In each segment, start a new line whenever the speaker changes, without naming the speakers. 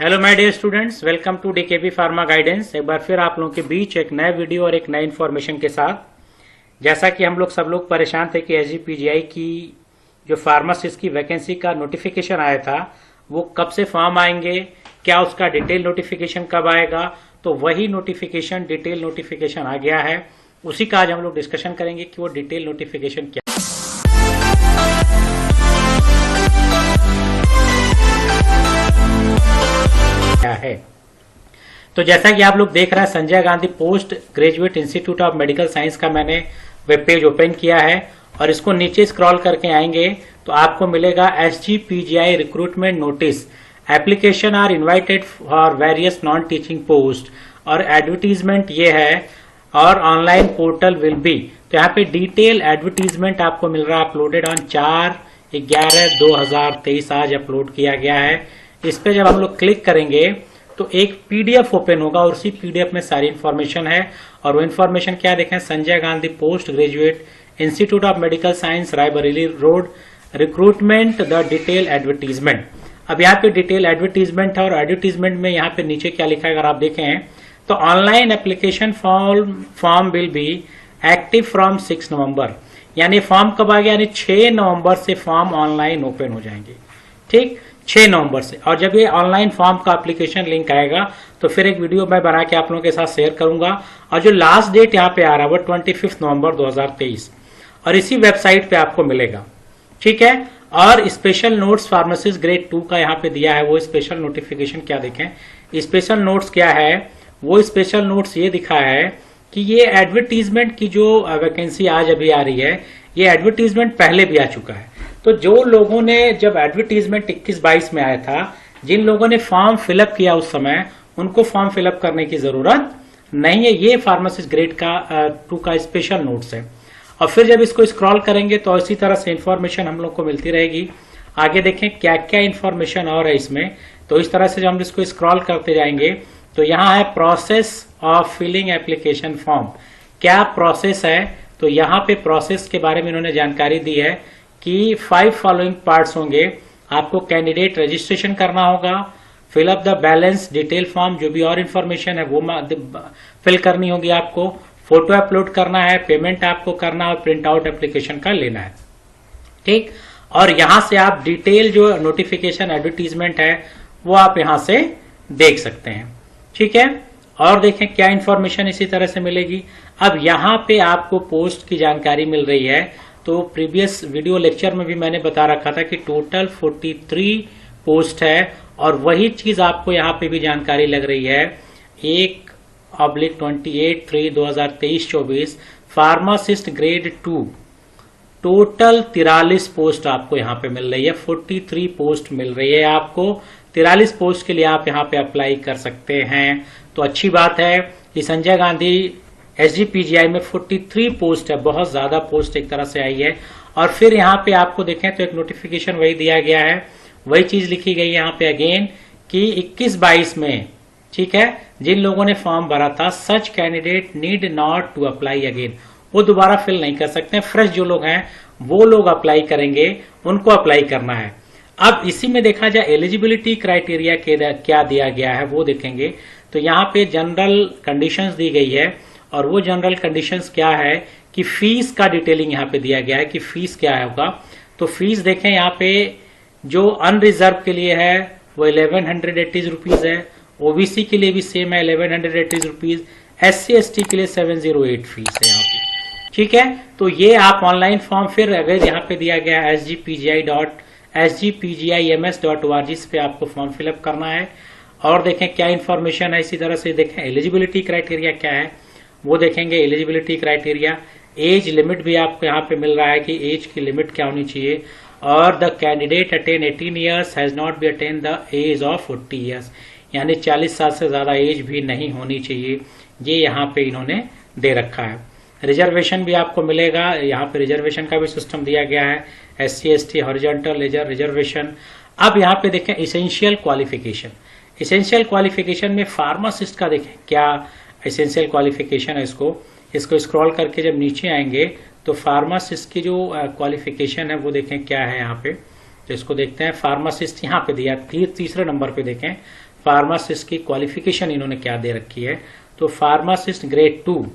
Hello my dear students, welcome to DKB pharma guidance. एक बार फिर आप लोगों के बीच एक नए वीडियो और एक नए इन्फॉर्मेशन के साथ। जैसा कि हम लोग सब लोग परेशान थे कि एसजीपीजीआई की जो फार्मासिस्ट की वैकेंसी का नोटिफिकेशन आया था वो कब से फॉर्म आएंगे, क्या उसका डिटेल नोटिफिकेशन कब आएगा। तो वही नोटिफिकेशन, डिटेल नोटिफिकेशन आ गया है। उसी का आज हम लोग डिस्कशन करेंगे कि वो डिटेल नोटिफिकेशन क्या है। तो जैसा कि आप लोग देख रहे हैं, Sanjay Gandhi post graduate institute of medical science का मैंने वेब पेज ओपन किया है और इसको नीचे स्क्रॉल करके आएंगे तो आपको मिलेगा SGPGI recruitment notice, application are invited for various non teaching post, और एडवर्टीजमेंट ये है और ऑनलाइन पोर्टल विल बी। तो यहाँ पे डिटेल एडवर्टीजमेंट आपको मिल रहा है, अपलोडेड ऑन 4/11/2023 आज अपलोड किया गया है। इस पे जब हम लोग क्लिक करेंगे तो एक पीडीएफ ओपन होगा और उसी पीडीएफ में सारी इंफॉर्मेशन है। और वो इंफॉर्मेशन क्या देखें, Sanjay Gandhi post graduate institute of medical science Raebareli road recruitment the detail advertisement. अब यहाँ पे डिटेल एडवर्टीजमेंट है और एडवर्टीजमेंट में यहाँ पे नीचे क्या लिखा है अगर आप देखें तो online application form will be active from 6 नवंबर। यानी फॉर्म कब आ गया, यानी 6 नवंबर से फॉर्म ऑनलाइन ओपन हो जाएंगे। ठीक, 6 नवंबर से। और जब ये ऑनलाइन फॉर्म का एप्लीकेशन लिंक आएगा तो फिर एक वीडियो मैं बना के आप लोगों के साथ शेयर करूंगा। और जो लास्ट डेट यहाँ पे आ रहा है वो 25 नवंबर 2023 और इसी वेबसाइट पे आपको मिलेगा। ठीक है। और स्पेशल नोट्स फार्मासिस्ट ग्रेड 2 का यहाँ पे दिया है। वो स्पेशल नोटिफिकेशन क्या देखें, स्पेशल नोट्स क्या है, वो स्पेशल नोट्स ये दिखा है कि ये एडवर्टीजमेंट की जो वैकेंसी आज अभी आ रही है, ये एडवर्टीजमेंट पहले भी आ चुका है। तो जो लोगों ने जब एडवर्टीजमेंट 21-22 में आया था, जिन लोगों ने फॉर्म फिलअप किया उस समय, उनको फॉर्म फिलअप करने की जरूरत नहीं है। ये फार्मासिस्ट ग्रेड का 2 का स्पेशल नोट्स है। और फिर जब इसको स्क्रॉल करेंगे तो इसी तरह से इंफॉर्मेशन हम लोग को मिलती रहेगी। आगे देखें क्या क्या इंफॉर्मेशन और है इसमें। तो इस तरह से जब हम इसको स्क्रॉल करते जाएंगे तो यहाँ है process of filling application form. क्या प्रोसेस है, तो यहाँ पे प्रोसेस के बारे में इन्होंने जानकारी दी है कि 5 फॉलोइंग पार्ट्स होंगे। आपको कैंडिडेट रजिस्ट्रेशन करना होगा, fill up the balance detail form, जो भी और इन्फॉर्मेशन है वो फिल करनी होगी आपको, फोटो अपलोड करना है, पेमेंट आपको करना है और प्रिंट आउट एप्लीकेशन का लेना है। ठीक, और यहां से आप डिटेल जो नोटिफिकेशन एडवर्टीजमेंट है वो आप यहां से देख सकते हैं। ठीक है। और देखें क्या इंफॉर्मेशन इसी तरह से मिलेगी। अब यहां पे आपको पोस्ट की जानकारी मिल रही है। तो प्रीवियस वीडियो लेक्चर में भी मैंने बता रखा था कि टोटल 43 पोस्ट है और वही चीज आपको यहाँ पे भी जानकारी लग रही है। 1/28/3/2023-24 फार्मासिस्ट ग्रेड 2 टोटल 43 पोस्ट आपको यहाँ पे मिल रही है। 43 पोस्ट मिल रही है आपको। 43 पोस्ट के लिए आप यहाँ पे अप्लाई कर सकते हैं। तो अच्छी बात है कि संजय गांधी एसजीपीजीआई में 43 पोस्ट है, बहुत ज्यादा पोस्ट एक तरह से आई है। और फिर यहाँ पे आपको देखें तो एक नोटिफिकेशन वही दिया गया है, वही चीज लिखी गई है यहाँ पे अगेन कि 21-22 में, ठीक है, जिन लोगों ने फॉर्म भरा था such candidate need not to apply again, वो दोबारा फिल नहीं कर सकते। फ्रेश जो लोग हैं वो लोग अप्लाई करेंगे, उनको अप्लाई करना है। अब इसी में देखा जाए एलिजिबिलिटी क्राइटेरिया क्या दिया गया है वो देखेंगे तो यहाँ पे जनरल कंडीशंस दी गई है। और वो जनरल कंडीशंस क्या है कि फीस का डिटेलिंग यहाँ पे दिया गया है कि फीस क्या होगा। तो फीस देखें यहाँ पे जो अनरिजर्व के लिए है वो 1180 रुपीज है, ओबीसी के लिए भी सेम है 1180 रुपीज, SC/ST के लिए 708 फीस है यहाँ पे। ठीक है। तो ये आप ऑनलाइन फॉर्म फिर अगर यहाँ पे दिया गया है sgpgims.org पे आपको फॉर्म फिलअप करना है। और देखें क्या इंफॉर्मेशन है इसी तरह से। देखें एलिजिबिलिटी क्राइटेरिया क्या है वो देखेंगे। एलिजिबिलिटी क्राइटेरिया, एज लिमिट भी आपको यहाँ पे मिल रहा है कि एज की लिमिट क्या होनी चाहिए। और the candidate attain 18 years has not be attain the age of 40 years, यानी 40 साल से ज्यादा एज भी नहीं होनी चाहिए। ये यहाँ पे इन्होंने दे रखा है। रिजर्वेशन भी आपको मिलेगा, यहाँ पे रिजर्वेशन का भी सिस्टम दिया गया है, SC/ST हॉरिजॉन्टल रिजर्वेशन। अब यहाँ पे देखें इसेंशियल क्वालिफिकेशन। इसेंशियल क्वालिफिकेशन में फार्मासिस्ट का देखें क्या एसेंशियल क्वालिफिकेशन है। इसको स्क्रॉल करके जब नीचे आएंगे तो फार्मासिस्ट की जो क्वालिफिकेशन है वो देखें क्या है यहाँ पे। तो इसको देखते हैं। फार्मासिस्ट यहाँ पे दिया तीसरे नंबर पे देखें फार्मासिस्ट की क्वालिफिकेशन इन्होंने क्या दे रखी है। तो फार्मासिस्ट ग्रेड 2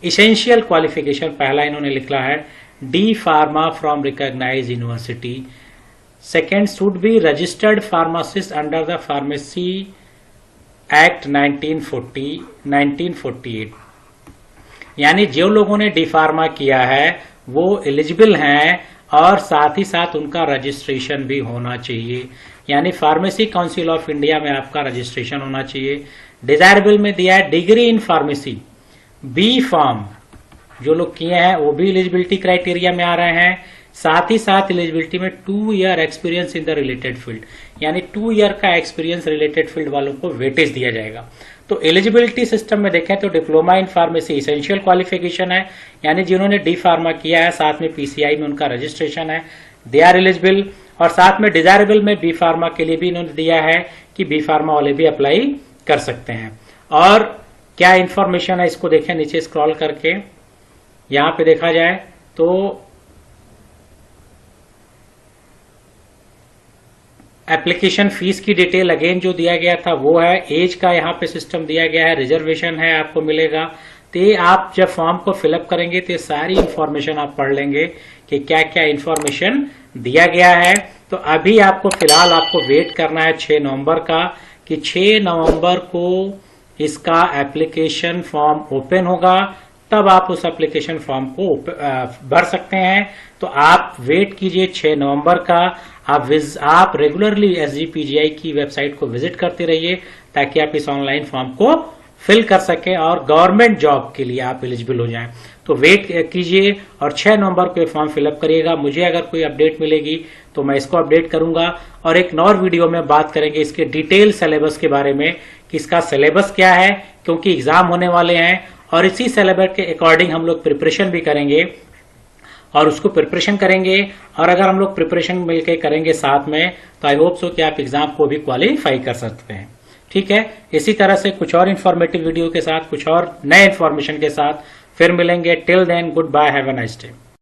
इसेंशियल क्वालिफिकेशन पहला इन्होंने लिखा है D pharma from recognised university. Second, should be registered pharmacist under the pharmacy act 1948, यानी जो लोगों ने डी फार्मा किया है वो एलिजिबल हैं और साथ ही साथ उनका रजिस्ट्रेशन भी होना चाहिए, यानी फार्मेसी काउंसिल ऑफ इंडिया में आपका रजिस्ट्रेशन होना चाहिए। डिजायरेबल में दिया है degree in pharmacy, B pharm जो लोग किए हैं वो भी एलिजिबिलिटी क्राइटेरिया में आ रहे हैं। साथ ही साथ एलिजिबिलिटी में 2 year experience in the related field, यानी 2 ईयर का एक्सपीरियंस रिलेटेड फील्ड वालों को वेटेज दिया जाएगा। तो एलिजिबिलिटी सिस्टम में देखें तो diploma in pharmacy essential qualification है, यानी जिन्होंने डी फार्मा किया है साथ में पीसीआई में उनका रजिस्ट्रेशन है, दे आर एलिजिबल। और साथ में डिजायरेबल में बी फार्मा के लिए भी इन्होंने दिया है कि बी फार्मा वाले भी अप्लाई कर सकते हैं। और क्या इंफॉर्मेशन है इसको देखें नीचे स्क्रॉल करके, यहां पे देखा जाए तो एप्लीकेशन फीस की डिटेल अगेन जो दिया गया था वो है, एज का यहाँ पे सिस्टम दिया गया है, रिजर्वेशन है आपको मिलेगा। तो आप जब फॉर्म को फिलअप करेंगे तो सारी इंफॉर्मेशन आप पढ़ लेंगे कि क्या क्या इंफॉर्मेशन दिया गया है। तो अभी आपको फिलहाल आपको वेट करना है 6 नवंबर का, कि 6 नवंबर को इसका एप्लीकेशन फॉर्म ओपन होगा, तब आप उस एप्लीकेशन फॉर्म को भर सकते हैं। तो आप वेट कीजिए 6 नवंबर का। आप रेगुलरली एसजीपीजीआई की वेबसाइट को विजिट करते रहिए ताकि आप इस ऑनलाइन फॉर्म को फिल कर सकें और गवर्नमेंट जॉब के लिए आप एलिजिबल हो जाएं। तो वेट कीजिए और 6 नवंबर को फॉर्म फिलअप करिएगा। मुझे अगर कोई अपडेट मिलेगी तो मैं इसको अपडेट करूंगा और एक और वीडियो में बात करेंगे इसके डिटेल सिलेबस के बारे में कि इसका सिलेबस क्या है, क्योंकि एग्जाम होने वाले हैं और इसी सिलेबस के अकॉर्डिंग हम लोग प्रिपरेशन भी करेंगे और उसको प्रिपरेशन करेंगे। और अगर हम लोग प्रिपरेशन मिलकर करेंगे साथ में तो आई होप सो कि आप एग्जाम को भी क्वालिफाई कर सकते हैं। ठीक है, इसी तरह से कुछ और इन्फॉर्मेटिव वीडियो के साथ, कुछ और नए इन्फॉर्मेशन के साथ फिर मिलेंगे। Till then, goodbye, have a nice day.